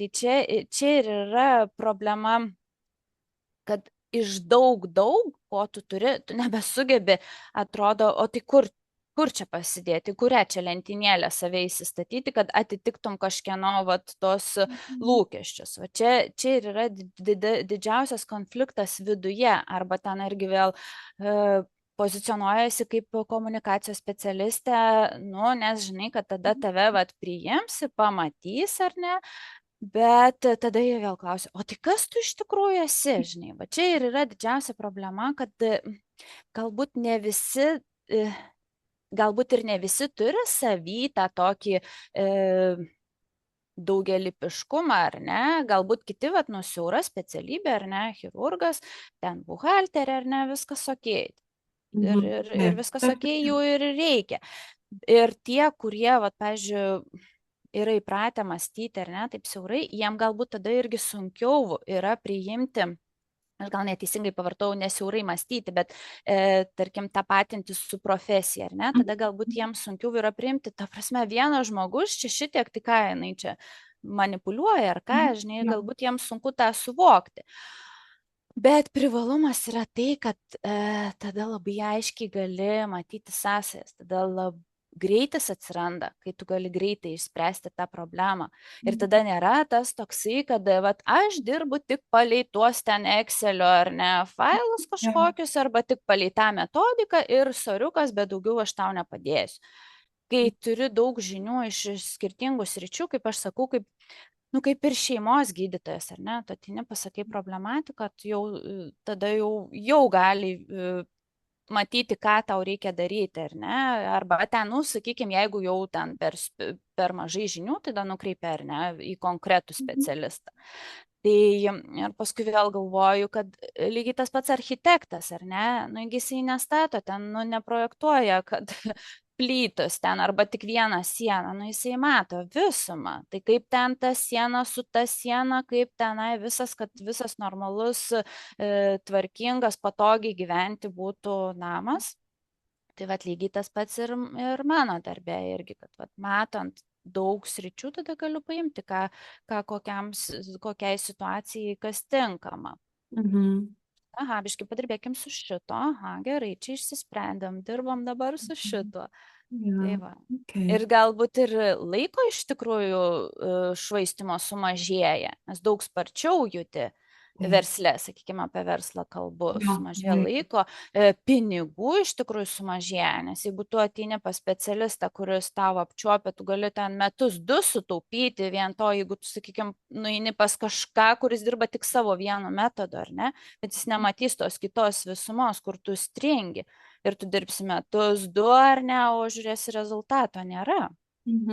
Tai čia ir yra problema, kad iš daug, ko tu turi, tu nebesugebi, atrodo, o tai kur čia pasidėti, kurią čia lentynėlę save įsistatyti, kad atitiktum kažkieno vat, tos lūkesčius. Va čia ir yra didžiausias konfliktas viduje, arba ten irgi vėl pozicionuojasi kaip komunikacijos specialistė, nu, nes žinai, kad tada tave vat, priims, pamatys ar ne, bet tada jie vėl klausia, o tai kas tu iš tikrųjų esi, žinai, va čia ir yra didžiausia problema, kad galbūt ne visi, galbūt ir ne visi turi savy tą tokį daugelipiškumą, ar ne, galbūt kiti, vat, siaura specialybė, ar ne, chirurgas, ten buhalterė, ar ne, viskas okei. Ir viskas okei, jų ir reikia. Ir tie, kurie, vat, pavyzdžiui, yra įpratę mąstyti, ar ne, taip siaurai, jiem galbūt tada irgi sunkiau yra priimti, aš gal neteisingai pavartau nesiaurai mąstyti, bet tarkim tapatinti su profesija, ar ne, tada galbūt jiems sunkiau yra priimti, ta prasme, vienas žmogus čia šitiek, tai ką jinai čia manipuliuoja, ar ką, žinai, galbūt jiems sunku tą suvokti. Bet privalumas yra tai, kad tada labai aiškiai gali matyti sąsajas, tada greitis atsiranda, kai tu gali greitai išspręsti tą problemą. Ir tada nėra tas toksai, kad vat, aš dirbu tik palei tuos ten Excelio ar ne failus kažkokius, arba tik palei tą metodiką ir soriukas, bet daugiau aš tau nepadėsiu. Kai turi daug žinių iš skirtingų sričių, kaip aš sakau, kaip ir šeimos gydytojas, ar ne, tu atini pasakai problematiką, tada jau gali matyti, ką tau reikia daryti, ar ne, arba ten, sakykime, jeigu jau ten per mažai žinių, tada nukreipia, ar ne, į konkretų specialistą. Tai ir paskui vėl galvoju, kad lygiai tas pats architektas, ar ne, jisai nestato ten, neprojektuoja, kad plytus ten arba tik vieną sieną, jisai mato visumą. Tai kaip ten ta siena su ta siena, kaip tenai kad visas normalus, tvarkingas, patogiai gyventi būtų namas. Tai vat lygiai tas pats ir mano darbė irgi, kad vat, matant daug sričių, tada galiu paimti, kokiai situacijai kas tinkama. Aha, biškai padirbėkim su šito, gerai, čia išsisprendėm, dirbam dabar su šituo. Tai va. Ir galbūt ir laiko iš tikrųjų švaistimo sumažėja, nes daug sparčiau judi versle, sakykime, apie verslą kalbu, sumažėja laiko, pinigų iš tikrųjų sumažėja, nes jeigu tu ateini pas specialistą, kuris tavo apčiuopia, tu gali ten metus 2 sutaupyti vien to, jeigu tu, sakykime, nueini pas kažką, kuris dirba tik savo vienu metodu, ar ne, bet jis nematys tos kitos visumos, kur tu stringi ir tu dirbsi metus 2, ar ne, o žiūrėsi rezultato nėra.